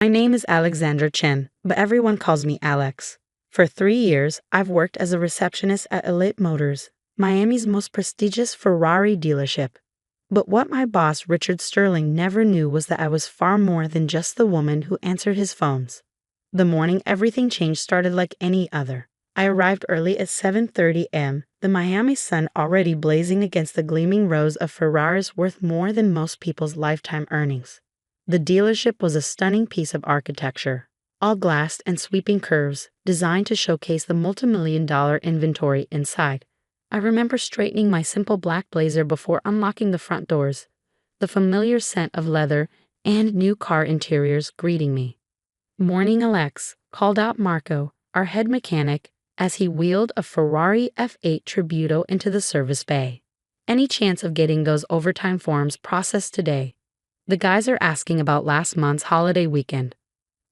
My name is Alexandra Chen, but everyone calls me Alex. For 3 years, I've worked as a receptionist at AITA Motors, Miami's most prestigious Ferrari dealership. But what my boss, Richard Sterling, never knew was that I was far more than just the woman who answered his phones. The morning everything changed started like any other. I arrived early at 7:30 a.m., the Miami sun already blazing against the gleaming rows of Ferraris worth more than most people's lifetime earnings. The dealership was a stunning piece of architecture, all glassed and sweeping curves, designed to showcase the multimillion-dollar inventory inside. I remember straightening my simple black blazer before unlocking the front doors, the familiar scent of leather and new car interiors greeting me. "Morning, Alex," called out Marco, our head mechanic, as he wheeled a Ferrari F8 Tributo into the service bay. "Any chance of getting those overtime forms processed today? The guys are asking about last month's holiday weekend."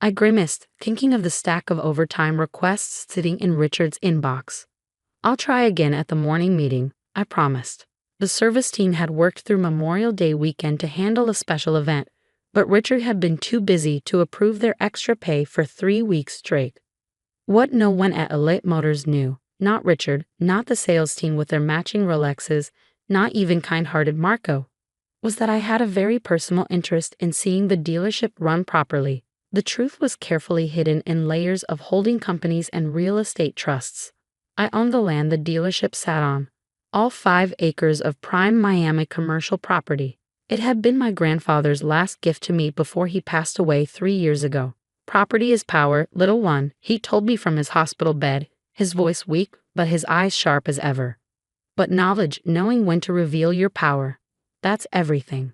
I grimaced, thinking of the stack of overtime requests sitting in Richard's inbox. "I'll try again at the morning meeting," I promised. The service team had worked through Memorial Day weekend to handle a special event, but Richard had been too busy to approve their extra pay for 3 weeks straight. What no one at AITA Motors knew, not Richard, not the sales team with their matching Rolexes, not even kind-hearted Marco, was that I had a very personal interest in seeing the dealership run properly. The truth was carefully hidden in layers of holding companies and real estate trusts. I owned the land the dealership sat on, all 5 acres of prime Miami commercial property. It had been my grandfather's last gift to me before he passed away 3 years ago. "Property is power, little one," he told me from his hospital bed, his voice weak but his eyes sharp as ever. "But knowledge, knowing when to reveal your power, that's everything."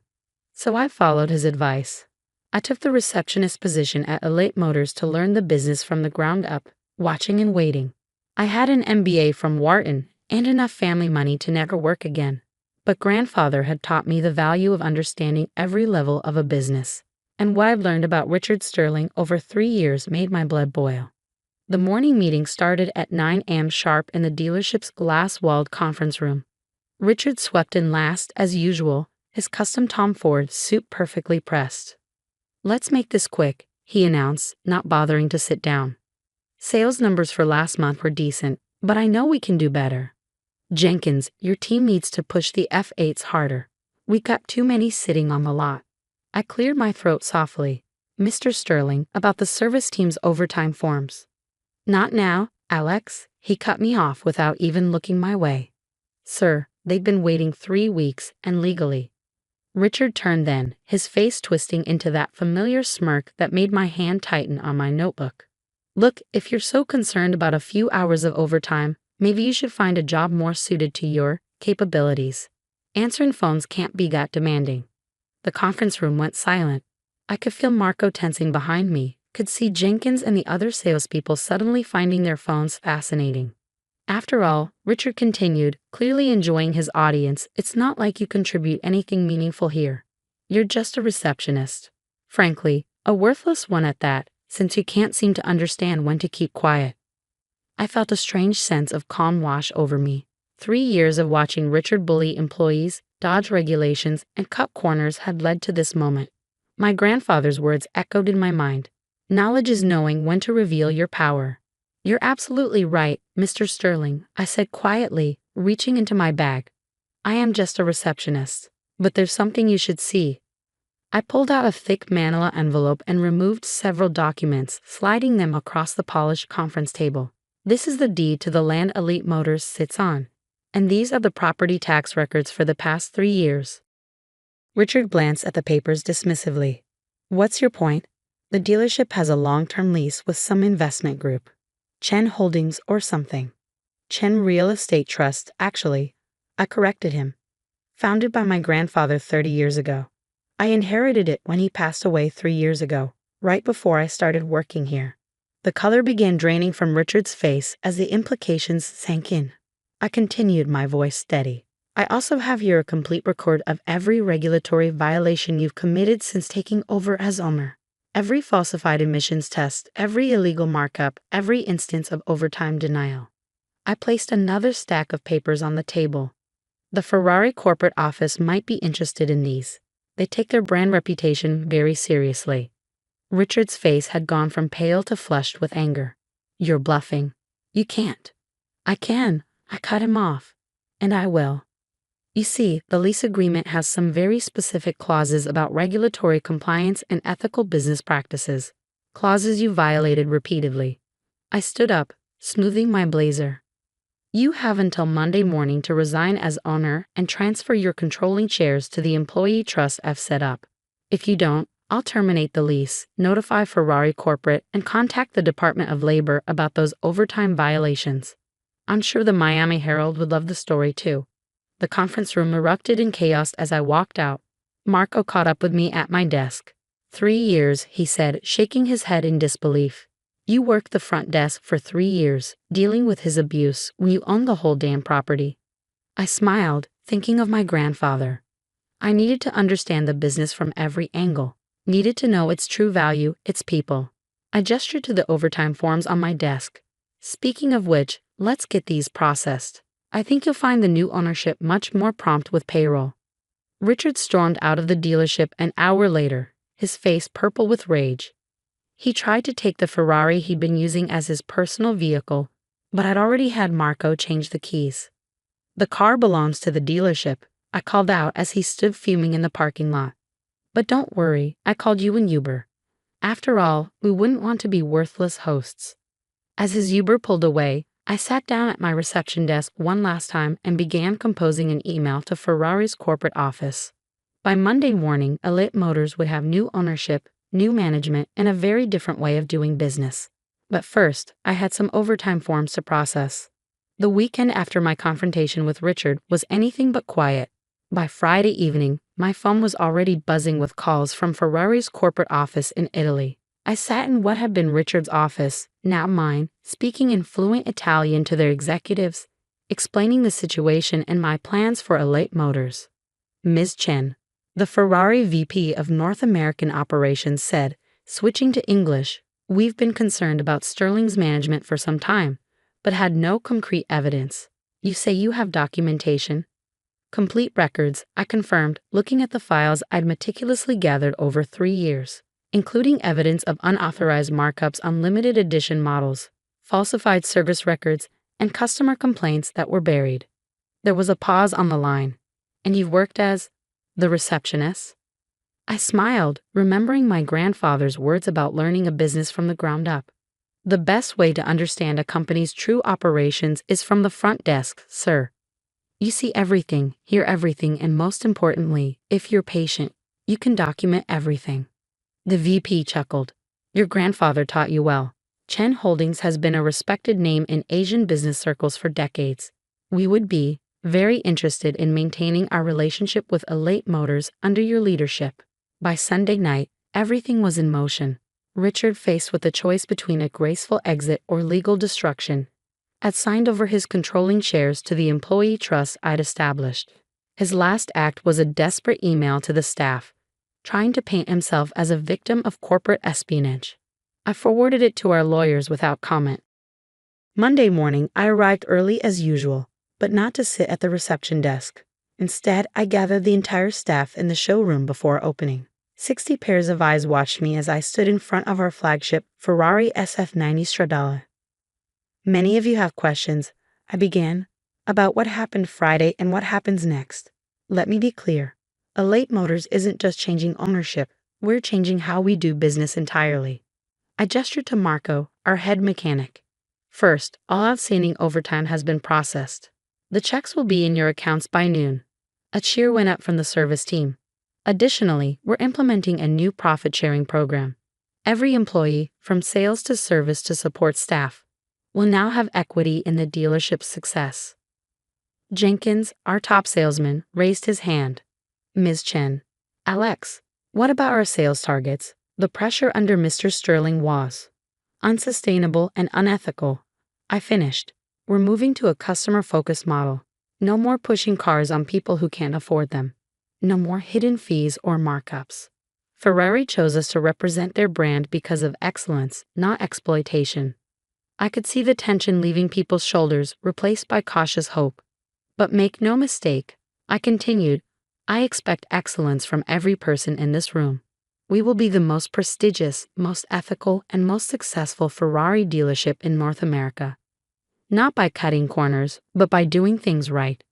So I followed his advice. I took the receptionist position at AITA Motors to learn the business from the ground up, watching and waiting. I had an MBA from Wharton and enough family money to never work again. But grandfather had taught me the value of understanding every level of a business. And what I've learned about Richard Sterling over 3 years made my blood boil. The morning meeting started at 9 a.m. sharp in the dealership's glass-walled conference room. Richard swept in last, as usual, his custom Tom Ford suit perfectly pressed. "Let's make this quick," he announced, not bothering to sit down. "Sales numbers for last month were decent, but I know we can do better. Jenkins, your team needs to push the F8s harder. We got too many sitting on the lot." I cleared my throat softly. "Mr. Sterling, about the service team's overtime forms." "Not now, Alex," he cut me off without even looking my way. "Sir, they've been waiting 3 weeks, and legally." Richard turned then, his face twisting into that familiar smirk that made my hand tighten on my notebook. "Look, if you're so concerned about a few hours of overtime, maybe you should find a job more suited to your capabilities. Answering phones can't be that demanding." The conference room went silent. I could feel Marco tensing behind me, could see Jenkins and the other salespeople suddenly finding their phones fascinating. "After all," Richard continued, clearly enjoying his audience, "it's not like you contribute anything meaningful here. You're just a receptionist. Frankly, a worthless one at that, since you can't seem to understand when to keep quiet." I felt a strange sense of calm wash over me. 3 years of watching Richard bully employees, dodge regulations, and cut corners had led to this moment. My grandfather's words echoed in my mind. "Knowledge is knowing when to reveal your power." "You're absolutely right, Mr. Sterling," I said quietly, reaching into my bag. "I am just a receptionist. But there's something you should see." I pulled out a thick manila envelope and removed several documents, sliding them across the polished conference table. "This is the deed to the land AITA Motors sits on. And these are the property tax records for the past 3 years. Richard glanced at the papers dismissively. "What's your point?" "The dealership has a long-term lease with some investment group. Chen Holdings or something. Chen Real Estate Trust, actually." I corrected him. "Founded by my grandfather 30 years ago. I inherited it when he passed away 3 years ago, right before I started working here." The color began draining from Richard's face as the implications sank in. I continued, my voice steady. "I also have here a complete record of every regulatory violation you've committed since taking over as owner. Every falsified emissions test, every illegal markup, every instance of overtime denial." I placed another stack of papers on the table. "The Ferrari corporate office might be interested in these. They take their brand reputation very seriously." Richard's face had gone from pale to flushed with anger. "You're bluffing. You can't." "I can." I cut him off. "And I will. You see, the lease agreement has some very specific clauses about regulatory compliance and ethical business practices. Clauses you violated repeatedly." I stood up, smoothing my blazer. "You have until Monday morning to resign as owner and transfer your controlling shares to the employee trust I've set up. If you don't, I'll terminate the lease, notify Ferrari Corporate, and contact the Department of Labor about those overtime violations." I'm sure the Miami Herald would love the story too. The conference room erupted in chaos as I walked out. Marco caught up with me at my desk. 3 years, he said, shaking his head in disbelief. "You worked the front desk for 3 years, dealing with his abuse when you owned the whole damn property." I smiled, thinking of my grandfather. I needed to understand the business from every angle, needed to know its true value, its people. I gestured to the overtime forms on my desk. "Speaking of which, let's get these processed. I think you'll find the new ownership much more prompt with payroll." Richard stormed out of the dealership an hour later, his face purple with rage. He tried to take the Ferrari he'd been using as his personal vehicle, but I'd already had Marco change the keys. "The car belongs to the dealership," I called out as he stood fuming in the parking lot. "But don't worry, I called you an Uber. After all, we wouldn't want to be worthless hosts." As his Uber pulled away, I sat down at my reception desk one last time and began composing an email to Ferrari's corporate office. By Monday morning, AITA Motors would have new ownership, new management, and a very different way of doing business. But first, I had some overtime forms to process. The weekend after my confrontation with Richard was anything but quiet. By Friday evening, my phone was already buzzing with calls from Ferrari's corporate office in Italy. I sat in what had been Richard's office, now mine, speaking in fluent Italian to their executives, explaining the situation and my plans for AITA Motors. Ms. Chen, the Ferrari VP of North American Operations, said, switching to English, "We've been concerned about Sterling's management for some time, but had no concrete evidence. You say you have documentation?" "Complete records," I confirmed, looking at the files I'd meticulously gathered over 3 years, including evidence of unauthorized markups on limited edition models, falsified service records, and customer complaints that were buried. There was a pause on the line. "And you've worked as the receptionist?" I smiled, remembering my grandfather's words about learning a business from the ground up. "The best way to understand a company's true operations is from the front desk, sir. You see everything, hear everything, and most importantly, if you're patient, you can document everything." The VP chuckled. "Your grandfather taught you well. Chen Holdings has been a respected name in Asian business circles for decades. We would be very interested in maintaining our relationship with AITA Motors under your leadership." By Sunday night, everything was in motion. Richard, faced with a choice between a graceful exit or legal destruction, had signed over his controlling shares to the employee trust I'd established. His last act was a desperate email to the staff, trying to paint himself as a victim of corporate espionage. I forwarded it to our lawyers without comment. Monday morning, I arrived early as usual, but not to sit at the reception desk. Instead, I gathered the entire staff in the showroom before opening. 60 pairs of eyes watched me as I stood in front of our flagship Ferrari SF90 Stradale. "Many of you have questions," I began, "about what happened Friday and what happens next. Let me be clear. AITA Motors isn't just changing ownership, we're changing how we do business entirely." I gestured to Marco, our head mechanic. "First, all outstanding overtime has been processed. The checks will be in your accounts by noon." A cheer went up from the service team. "Additionally, we're implementing a new profit-sharing program. Every employee, from sales to service to support staff, will now have equity in the dealership's success." Jenkins, our top salesman, raised his hand. "Ms. Chen, Alex, what about our sales targets? The pressure under Mr. Sterling was unsustainable and unethical." I finished. "We're moving to a customer-focused model. No more pushing cars on people who can't afford them. No more hidden fees or markups. Ferrari chose us to represent their brand because of excellence, not exploitation." I could see the tension leaving people's shoulders, replaced by cautious hope. "But make no mistake," I continued, "I expect excellence from every person in this room. We will be the most prestigious, most ethical, and most successful Ferrari dealership in North America. Not by cutting corners, but by doing things right.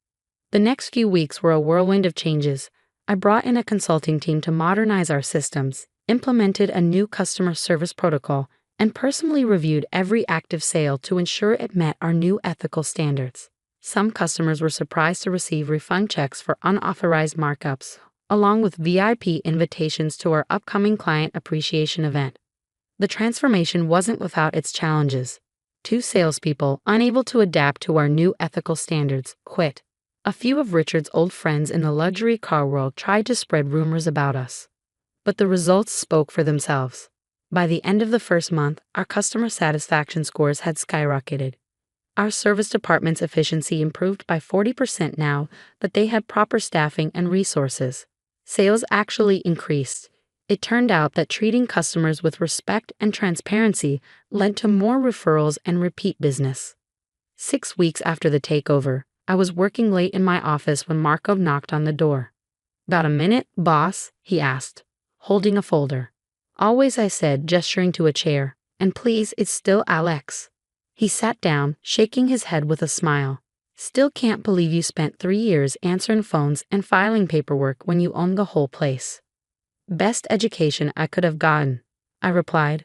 The next few weeks were a whirlwind of changes. I brought in a consulting team to modernize our systems, implemented a new customer service protocol, and personally reviewed every active sale to ensure it met our new ethical standards. Some customers were surprised to receive refund checks for unauthorized markups, along with VIP invitations to our upcoming client appreciation event. The transformation wasn't without its challenges. 2 salespeople, unable to adapt to our new ethical standards, quit. A few of Richard's old friends in the luxury car world tried to spread rumors about us. But the results spoke for themselves. By the end of the first month, our customer satisfaction scores had skyrocketed. Our service department's efficiency improved by 40% now that they had proper staffing and resources. Sales actually increased. It turned out that treating customers with respect and transparency led to more referrals and repeat business. 6 weeks after the takeover, I was working late in my office when Marco knocked on the door. "Got a minute, boss?" he asked, holding a folder. "Always," I said, gesturing to a chair. "And please, it's still Alex." He sat down, shaking his head with a smile. "Still can't believe you spent 3 years answering phones and filing paperwork when you owned the whole place." "Best education I could have gotten," I replied.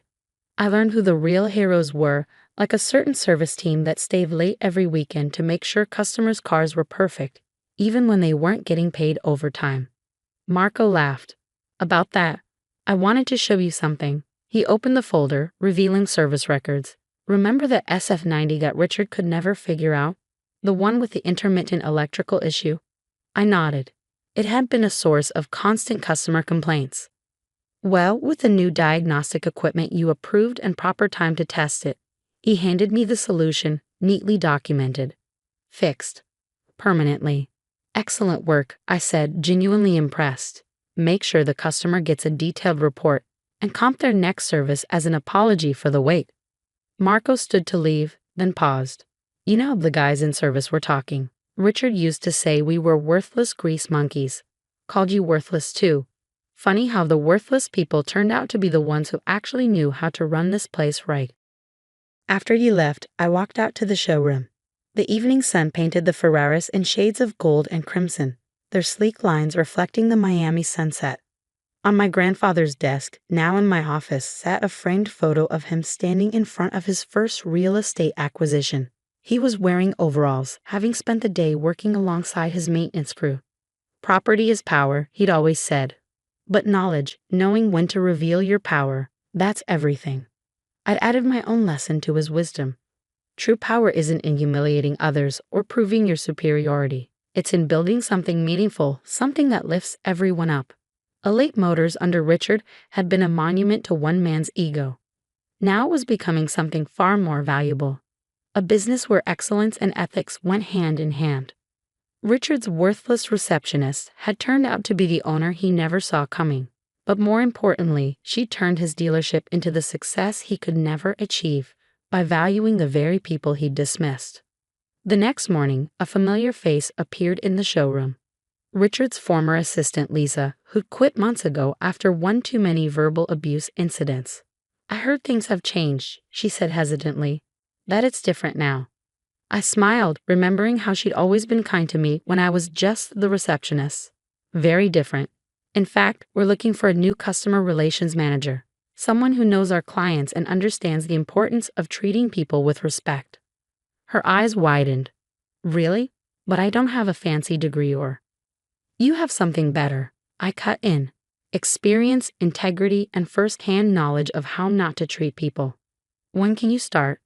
"I learned who the real heroes were, like a certain service team that stayed late every weekend to make sure customers' cars were perfect, even when they weren't getting paid overtime." Marco laughed. "About that, I wanted to show you something." He opened the folder, revealing service records. "Remember the SF90 that Richard could never figure out? The one with the intermittent electrical issue?" I nodded. It had been a source of constant customer complaints. "Well, with the new diagnostic equipment you approved and proper time to test it." He handed me the solution, neatly documented. "Fixed. Permanently." "Excellent work," I said, genuinely impressed. "Make sure the customer gets a detailed report and comp their next service as an apology for the wait." Marco stood to leave, then paused. "You know, the guys in service were talking. Richard used to say we were worthless grease monkeys. Called you worthless too. Funny how the worthless people turned out to be the ones who actually knew how to run this place right." After you left, I walked out to the showroom. The evening sun painted the Ferraris in shades of gold and crimson, their sleek lines reflecting the Miami sunset. On my grandfather's desk, now in my office, sat a framed photo of him standing in front of his first real estate acquisition. He was wearing overalls, having spent the day working alongside his maintenance crew. "Property is power," he'd always said. "But knowledge, knowing when to reveal your power, that's everything." I'd added my own lesson to his wisdom. True power isn't in humiliating others or proving your superiority. It's in building something meaningful, something that lifts everyone up. Elite Motors under Richard had been a monument to one man's ego. Now it was becoming something far more valuable. A business where excellence and ethics went hand in hand. Richard's worthless receptionist had turned out to be the owner he never saw coming. But more importantly, she turned his dealership into the success he could never achieve by valuing the very people he'd dismissed. The next morning, a familiar face appeared in the showroom. Richard's former assistant Lisa, who'd quit months ago after one too many verbal abuse incidents. "I heard things have changed," she said hesitantly. "That it's different now." I smiled, remembering how she'd always been kind to me when I was just the receptionist. "Very different. In fact, we're looking for a new customer relations manager, someone who knows our clients and understands the importance of treating people with respect." Her eyes widened. "Really? But I don't have a fancy degree or—" "You have something better," I cut in. "Experience, integrity, and first-hand knowledge of how not to treat people. When can you start?"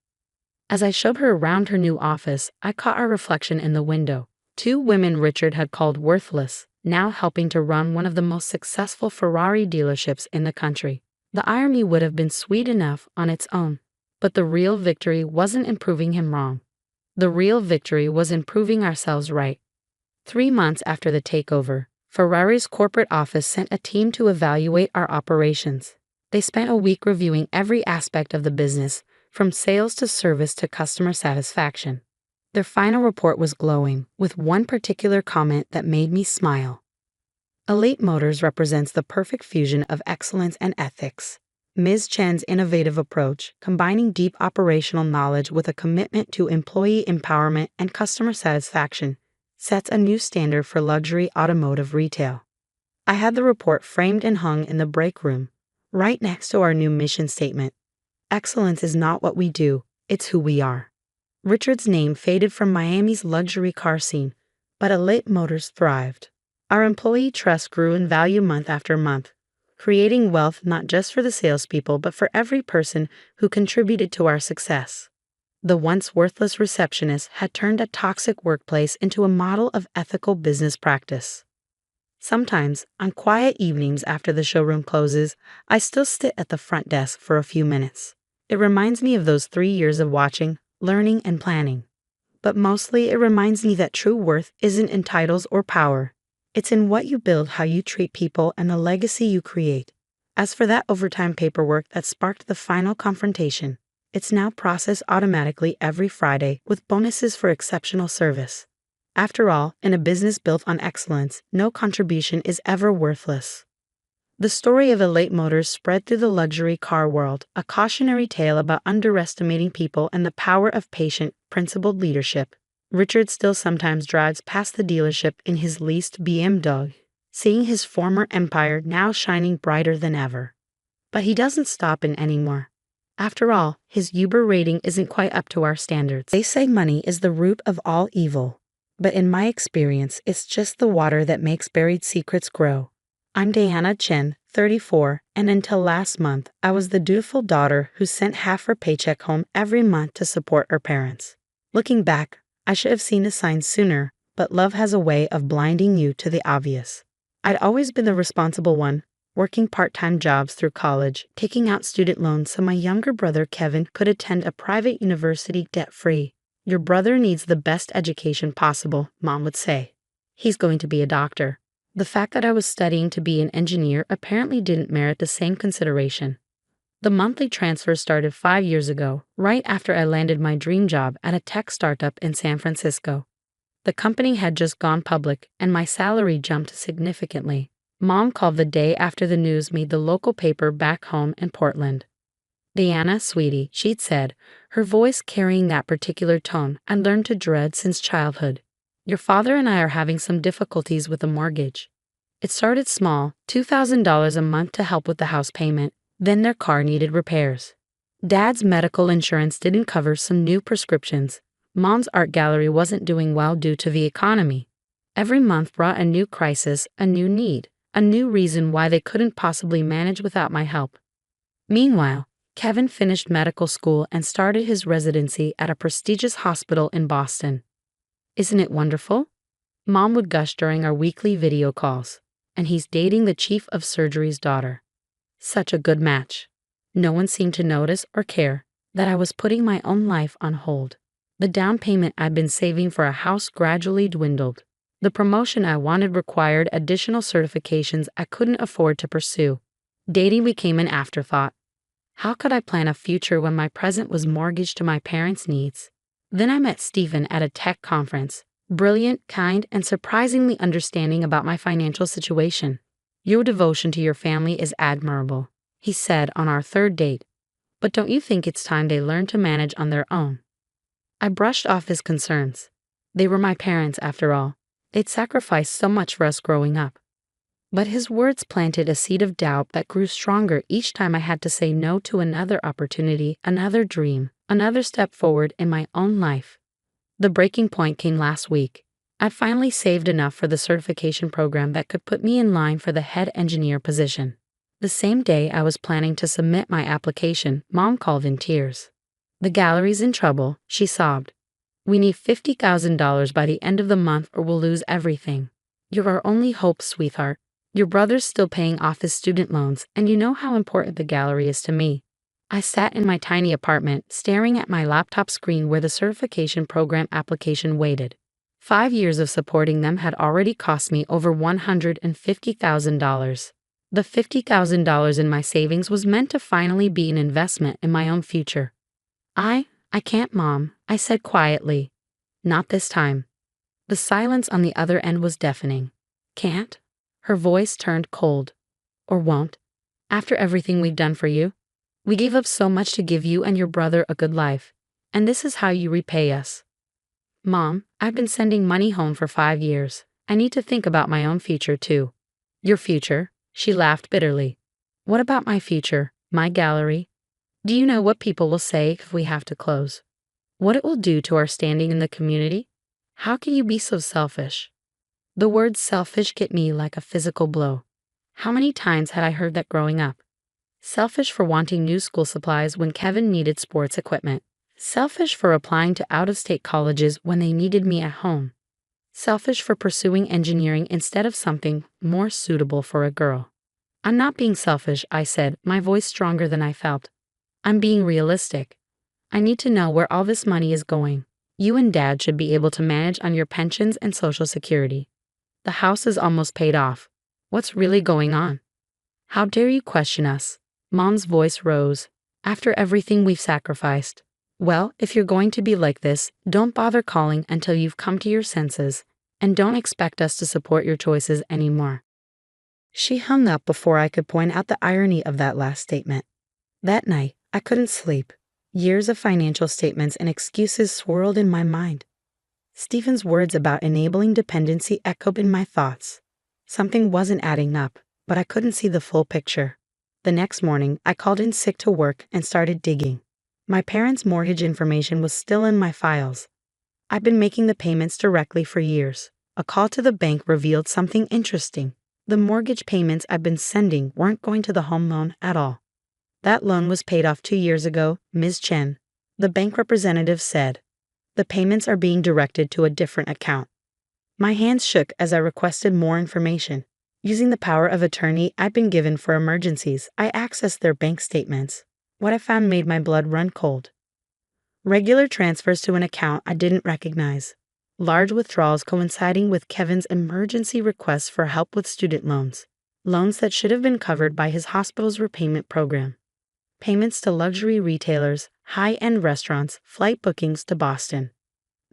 As I showed her around her new office, I caught our reflection in the window. 2 women Richard had called worthless, now helping to run one of the most successful Ferrari dealerships in the country. The irony would have been sweet enough on its own. But the real victory wasn't in proving him wrong. The real victory was in proving ourselves right. 3 months after the takeover, Ferrari's corporate office sent a team to evaluate our operations. They spent a week reviewing every aspect of the business, from sales to service to customer satisfaction. Their final report was glowing, with one particular comment that made me smile. Elite Motors represents the perfect fusion of excellence and ethics. Ms. Chen's innovative approach, combining deep operational knowledge with a commitment to employee empowerment and customer satisfaction, sets a new standard for luxury automotive retail. I had the report framed and hung in the break room, right next to our new mission statement. Excellence is not what we do, it's who we are. Richard's name faded from Miami's luxury car scene, but Elite Motors thrived. Our employee trust grew in value month after month, creating wealth not just for the salespeople but for every person who contributed to our success. The once worthless receptionist had turned a toxic workplace into a model of ethical business practice. Sometimes, on quiet evenings after the showroom closes, I still sit at the front desk for a few minutes. It reminds me of those 3 years of watching, learning, and planning. But mostly it reminds me that true worth isn't in titles or power. It's in what you build, how you treat people, and the legacy you create. As for that overtime paperwork that sparked the final confrontation, it's now processed automatically every Friday with bonuses for exceptional service. After all, in a business built on excellence, no contribution is ever worthless. The story of Elite Motors spread through the luxury car world, a cautionary tale about underestimating people and the power of patient, principled leadership. Richard still sometimes drives past the dealership in his leased BMW, seeing his former empire now shining brighter than ever. But he doesn't stop in anymore. After all, his Uber rating isn't quite up to our standards. They say money is the root of all evil, but in my experience, it's just the water that makes buried secrets grow. I'm Diana Chen, 34, and until last month, I was the dutiful daughter who sent half her paycheck home every month to support her parents. Looking back, I should have seen the signs sooner, but love has a way of blinding you to the obvious. I'd always been the responsible one, working part-time jobs through college, taking out student loans so my younger brother Kevin could attend a private university debt-free. Your brother needs the best education possible, Mom would say. He's going to be a doctor. The fact that I was studying to be an engineer apparently didn't merit the same consideration. The monthly transfer started 5 years ago, right after I landed my dream job at a tech startup in San Francisco. The company had just gone public, and my salary jumped significantly. Mom called the day after the news made the local paper back home in Portland. "Diana, sweetie," she'd said, her voice carrying that particular tone I learned to dread since childhood. "Your father and I are having some difficulties with the mortgage." It started small, $2,000 a month to help with the house payment. Then their car needed repairs. Dad's medical insurance didn't cover some new prescriptions. Mom's art gallery wasn't doing well due to the economy. Every month brought a new crisis, a new need, a new reason why they couldn't possibly manage without my help. Meanwhile, Kevin finished medical school and started his residency at a prestigious hospital in Boston. "Isn't it wonderful?" Mom would gush during our weekly video calls. "And he's dating the chief of surgery's daughter." Such a good match. No one seemed to notice or care that I was putting my own life on hold. The down payment I'd been saving for a house gradually dwindled. The promotion I wanted required additional certifications I couldn't afford to pursue. Dating became an afterthought. How could I plan a future when my present was mortgaged to my parents' needs? Then I met Stephen at a tech conference. Brilliant, kind, and surprisingly understanding about my financial situation. "Your devotion to your family is admirable," he said on our third date. "But don't you think it's time they learn to manage on their own?" I brushed off his concerns. They were my parents, after all. They'd sacrificed so much for us growing up. But his words planted a seed of doubt that grew stronger each time I had to say no to another opportunity, another dream, another step forward in my own life. The breaking point came last week. I'd finally saved enough for the certification program that could put me in line for the head engineer position. The same day I was planning to submit my application, Mom called in tears. "The gallery's in trouble," she sobbed. "We need $50,000 by the end of the month or we'll lose everything. You're our only hope, sweetheart. Your brother's still paying off his student loans, and you know how important the gallery is to me." I sat in my tiny apartment, staring at my laptop screen where the certification program application waited. 5 years of supporting them had already cost me over $150,000. The $50,000 in my savings was meant to finally be an investment in my own future. I can't, Mom," I said quietly. "Not this time." The silence on the other end was deafening. "Can't? Her voice turned cold. Or won't. After everything we've done for you? We gave up so much to give you and your brother a good life. And this is how you repay us. Mom, I've been sending money home for 5 years. I need to think about my own future too. Your future? She laughed bitterly. What about my future, my gallery? Do you know what people will say if we have to close? What it will do to our standing in the community? How can you be so selfish? The word selfish hit me like a physical blow. How many times had I heard that growing up? Selfish for wanting new school supplies when Kevin needed sports equipment. Selfish for applying to out-of-state colleges when they needed me at home. Selfish for pursuing engineering instead of something more suitable for a girl. I'm not being selfish, I said, my voice stronger than I felt. I'm being realistic. I need to know where all this money is going. You and Dad should be able to manage on your pensions and Social Security. The house is almost paid off. What's really going on? How dare you question us? Mom's voice rose. After everything we've sacrificed. Well, if you're going to be like this, don't bother calling until you've come to your senses, and don't expect us to support your choices anymore. She hung up before I could point out the irony of that last statement. That night, I couldn't sleep. Years of financial statements and excuses swirled in my mind. Stephen's words about enabling dependency echoed in my thoughts. Something wasn't adding up, but I couldn't see the full picture. The next morning, I called in sick to work and started digging. My parents' mortgage information was still in my files. I'd been making the payments directly for years. A call to the bank revealed something interesting. The mortgage payments I'd been sending weren't going to the home loan at all. That loan was paid off 2 years ago, Ms. Chen. The bank representative said. The payments are being directed to a different account. My hands shook as I requested more information. Using the power of attorney I'd been given for emergencies, I accessed their bank statements. What I found made my blood run cold. Regular transfers to an account I didn't recognize. Large withdrawals coinciding with Kevin's emergency requests for help with student loans. Loans that should have been covered by his hospital's repayment program. Payments to luxury retailers, high-end restaurants, flight bookings to Boston.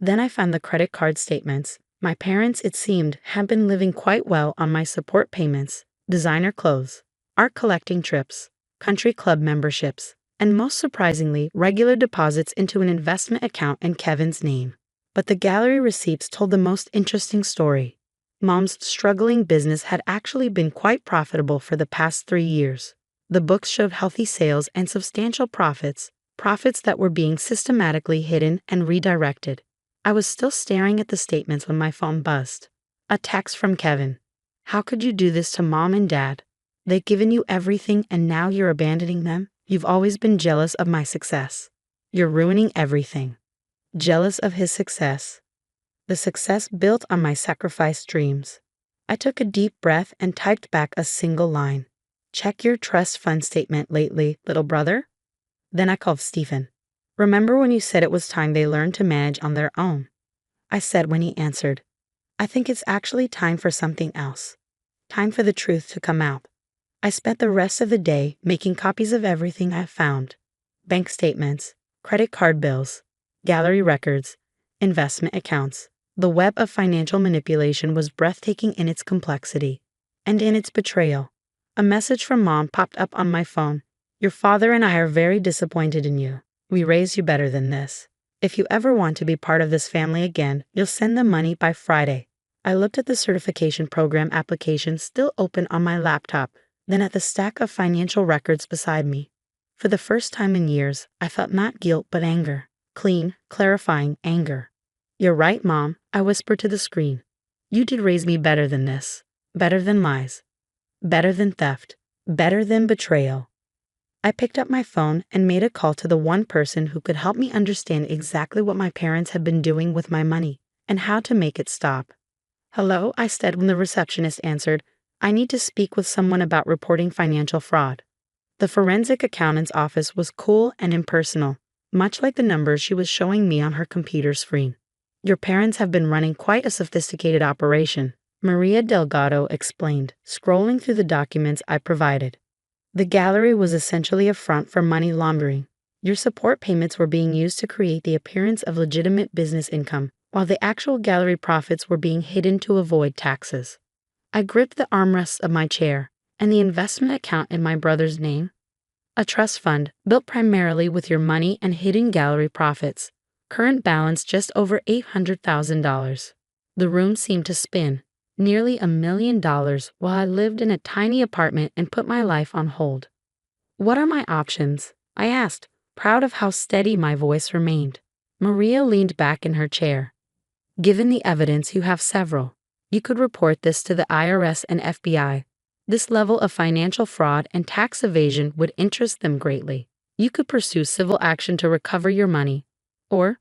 Then I found the credit card statements. My parents, it seemed, had been living quite well on my support payments, designer clothes, art collecting trips, country club memberships, and most surprisingly, regular deposits into an investment account in Kevin's name. But the gallery receipts told the most interesting story. Mom's struggling business had actually been quite profitable for the past 3 years. The books showed healthy sales and substantial profits that were being systematically hidden and redirected. I was still staring at the statements when my phone buzzed. A text from Kevin. How could you do this to Mom and Dad? They've given you everything and now you're abandoning them? You've always been jealous of my success. You're ruining everything. Jealous of his success. The success built on my sacrificed dreams. I took a deep breath and typed back a single line. Check your trust fund statement lately, little brother. Then I called Stephen. Remember when you said it was time they learned to manage on their own? I said when he answered. I think it's actually time for something else. Time for the truth to come out. I spent the rest of the day making copies of everything I found. Bank statements, credit card bills, gallery records, investment accounts. The web of financial manipulation was breathtaking in its complexity. And in its betrayal. A message from Mom popped up on my phone. Your father and I are very disappointed in you. We raised you better than this. If you ever want to be part of this family again, you'll send the money by Friday. I looked at the certification program application still open on my laptop, then at the stack of financial records beside me. For the first time in years, I felt not guilt but anger. Clean, clarifying anger. You're right, Mom, I whispered to the screen. You did raise me better than this. Better than lies. Better than theft. Better than betrayal. I picked up my phone and made a call to the one person who could help me understand exactly what my parents had been doing with my money and how to make it stop. Hello, I said when the receptionist answered. I need to speak with someone about reporting financial fraud. The forensic accountant's office was cool and impersonal, much like the numbers she was showing me on her computer screen. Your parents have been running quite a sophisticated operation, Maria Delgado explained, scrolling through the documents I provided. The gallery was essentially a front for money laundering. Your support payments were being used to create the appearance of legitimate business income, while the actual gallery profits were being hidden to avoid taxes. I gripped the armrests of my chair. And the investment account in my brother's name? A trust fund, built primarily with your money and hidden gallery profits. Current balance just over $800,000. The room seemed to spin. Nearly $1 million while I lived in a tiny apartment and put my life on hold. What are my options? I asked, proud of how steady my voice remained. Maria leaned back in her chair. Given the evidence, you have several. You could report this to the IRS and FBI. This level of financial fraud and tax evasion would interest them greatly. You could pursue civil action to recover your money. Or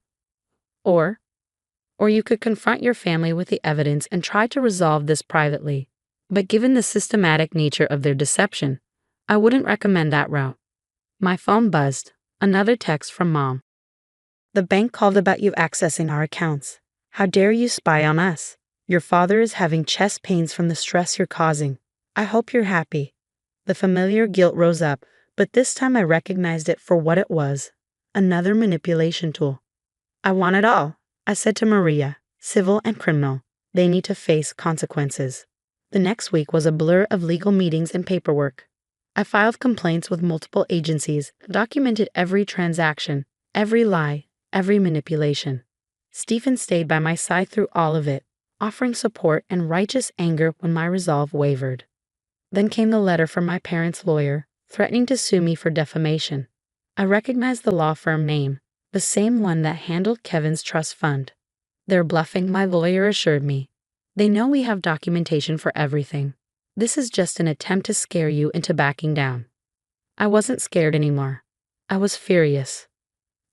you could confront your family with the evidence and try to resolve this privately. But given the systematic nature of their deception, I wouldn't recommend that route. My phone buzzed. Another text from Mom. The bank called about you accessing our accounts. How dare you spy on us? Your father is having chest pains from the stress you're causing. I hope you're happy. The familiar guilt rose up, but this time I recognized it for what it was. Another manipulation tool. I want it all, I said to Maria, civil and criminal. They need to face consequences. The next week was a blur of legal meetings and paperwork. I filed complaints with multiple agencies, documented every transaction, every lie, every manipulation. Stephen stayed by my side through all of it, offering support and righteous anger when my resolve wavered. Then came the letter from my parents' lawyer, threatening to sue me for defamation. I recognized the law firm name, the same one that handled Kevin's trust fund. They're bluffing, my lawyer assured me. They know we have documentation for everything. This is just an attempt to scare you into backing down. I wasn't scared anymore. I was furious.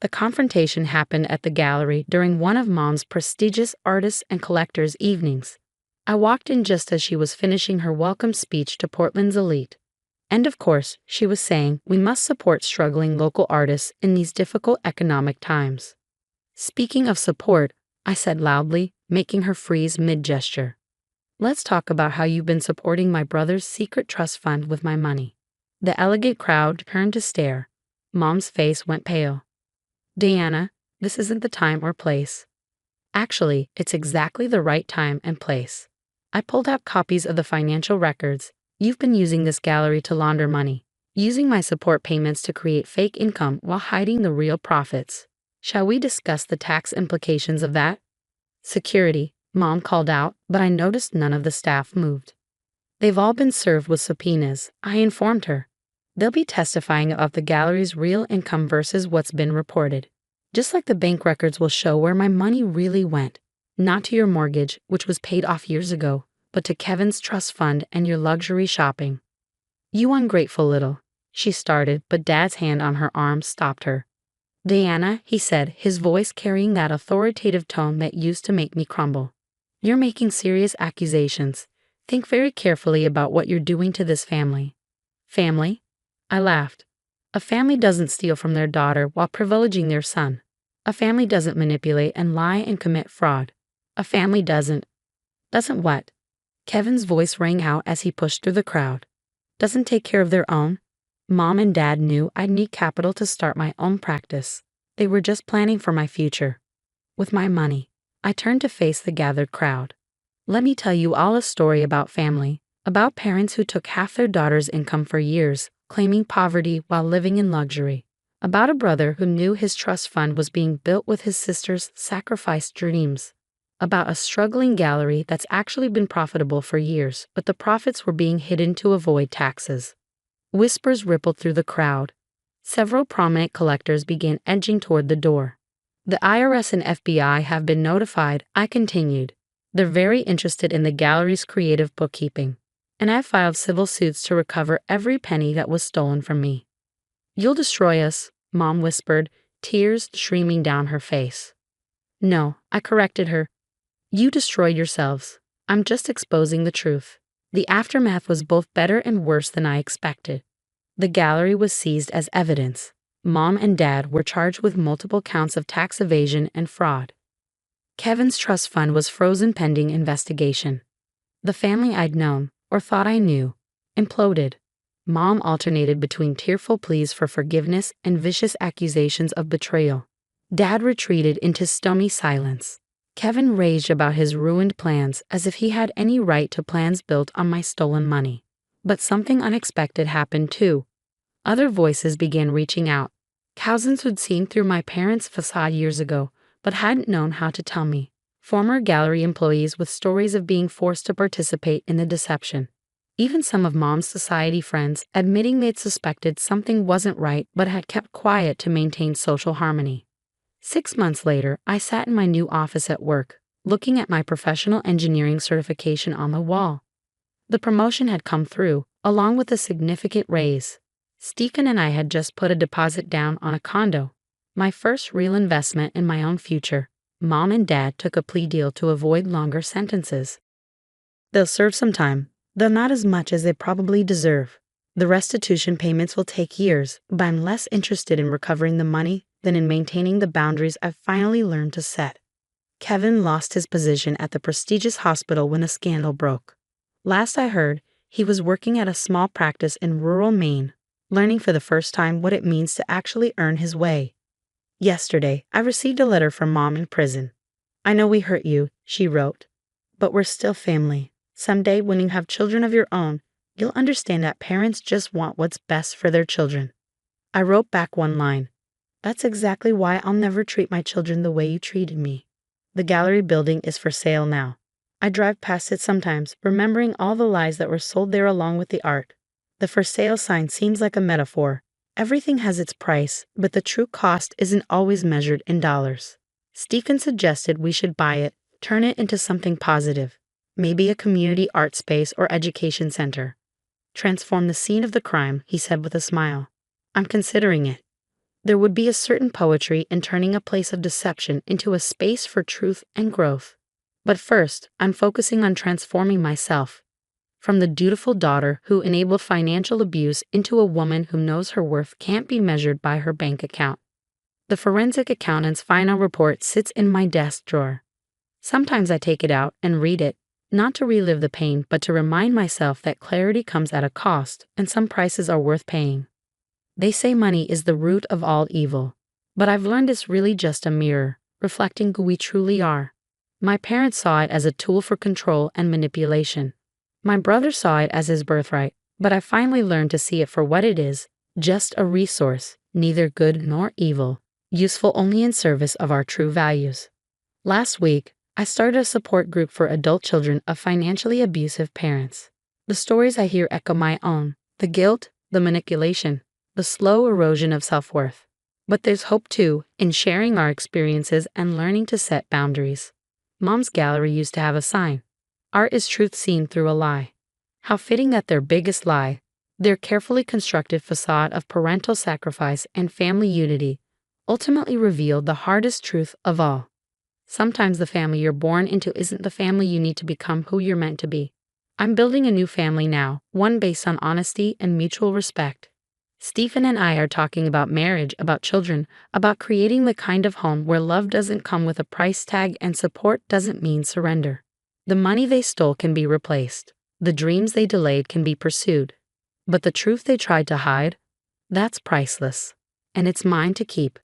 The confrontation happened at the gallery during one of Mom's prestigious artists and collectors' evenings. I walked in just as she was finishing her welcome speech to Portland's elite. And of course, she was saying we must support struggling local artists in these difficult economic times. Speaking of support, I said loudly, making her freeze mid-gesture. Let's talk about how you've been supporting my brother's secret trust fund with my money. The elegant crowd turned to stare. Mom's face went pale. Diana, this isn't the time or place. Actually, it's exactly the right time and place. I pulled out copies of the financial records. You've been using this gallery to launder money, using my support payments to create fake income while hiding the real profits. Shall we discuss the tax implications of that? Security, Mom called out, but I noticed none of the staff moved. They've all been served with subpoenas, I informed her. They'll be testifying about the gallery's real income versus what's been reported. Just like the bank records will show where my money really went. Not to your mortgage, which was paid off years ago, but to Kevin's trust fund and your luxury shopping. You ungrateful little, she started, but Dad's hand on her arm stopped her. Diana, he said, his voice carrying that authoritative tone that used to make me crumble. You're making serious accusations. Think very carefully about what you're doing to this family. Family? I laughed. A family doesn't steal from their daughter while privileging their son. A family doesn't manipulate and lie and commit fraud. A family doesn't what? Kevin's voice rang out as he pushed through the crowd. Doesn't take care of their own? Mom and Dad knew I'd need capital to start my own practice. They were just planning for my future. With my money, I turned to face the gathered crowd. Let me tell you all a story about family, about parents who took half their daughter's income for years, claiming poverty while living in luxury. About a brother who knew his trust fund was being built with his sister's sacrificed dreams. About a struggling gallery that's actually been profitable for years, but the profits were being hidden to avoid taxes. Whispers rippled through the crowd. Several prominent collectors began edging toward the door. The IRS and FBI have been notified, I continued. They're very interested in the gallery's creative bookkeeping. And I've filed civil suits to recover every penny that was stolen from me. You'll destroy us, Mom whispered, tears streaming down her face. No, I corrected her. You destroy yourselves. I'm just exposing the truth. The aftermath was both better and worse than I expected. The gallery was seized as evidence. Mom and Dad were charged with multiple counts of tax evasion and fraud. Kevin's trust fund was frozen pending investigation. The family I'd known, or thought I knew, imploded. Mom alternated between tearful pleas for forgiveness and vicious accusations of betrayal. Dad retreated into stony silence. Kevin raged about his ruined plans as if he had any right to plans built on my stolen money. But something unexpected happened too. Other voices began reaching out. Cousins who'd seen through my parents' facade years ago, but hadn't known how to tell me. Former gallery employees with stories of being forced to participate in the deception. Even some of Mom's society friends admitting they'd suspected something wasn't right but had kept quiet to maintain social harmony. 6 months later, I sat in my new office at work, looking at my professional engineering certification on the wall. The promotion had come through, along with a significant raise. Stephen and I had just put a deposit down on a condo, my first real investment in my own future. Mom and Dad took a plea deal to avoid longer sentences. They'll serve some time, though not as much as they probably deserve. The restitution payments will take years, but I'm less interested in recovering the money than in maintaining the boundaries I've finally learned to set. Kevin lost his position at the prestigious hospital when a scandal broke. Last I heard, he was working at a small practice in rural Maine, learning for the first time what it means to actually earn his way. Yesterday, I received a letter from Mom in prison. "I know we hurt you," she wrote, "but we're still family. Someday, when you have children of your own, you'll understand that parents just want what's best for their children." I wrote back one line. "That's exactly why I'll never treat my children the way you treated me." The gallery building is for sale now. I drive past it sometimes, remembering all the lies that were sold there along with the art. The for sale sign seems like a metaphor. Everything has its price, but the true cost isn't always measured in dollars. Stephen suggested we should buy it, turn it into something positive. Maybe a community art space or education center. Transform the scene of the crime, he said with a smile. I'm considering it. There would be a certain poetry in turning a place of deception into a space for truth and growth. But first, I'm focusing on transforming myself. From the dutiful daughter who enabled financial abuse into a woman who knows her worth can't be measured by her bank account. The forensic accountant's final report sits in my desk drawer. Sometimes I take it out and read it, not to relive the pain, but to remind myself that clarity comes at a cost, and some prices are worth paying. They say money is the root of all evil, but I've learned it's really just a mirror, reflecting who we truly are. My parents saw it as a tool for control and manipulation. My brother saw it as his birthright, but I finally learned to see it for what it is, just a resource, neither good nor evil, useful only in service of our true values. Last week, I started a support group for adult children of financially abusive parents. The stories I hear echo my own, the guilt, the manipulation, the slow erosion of self-worth. But there's hope too, in sharing our experiences and learning to set boundaries. Mom's gallery used to have a sign, "Art is truth seen through a lie." How fitting that their biggest lie, their carefully constructed facade of parental sacrifice and family unity, ultimately revealed the hardest truth of all. Sometimes the family you're born into isn't the family you need to become who you're meant to be. I'm building a new family now, one based on honesty and mutual respect. Stephen and I are talking about marriage, about children, about creating the kind of home where love doesn't come with a price tag and support doesn't mean surrender. The money they stole can be replaced. The dreams they delayed can be pursued. But the truth they tried to hide, that's priceless. And it's mine to keep.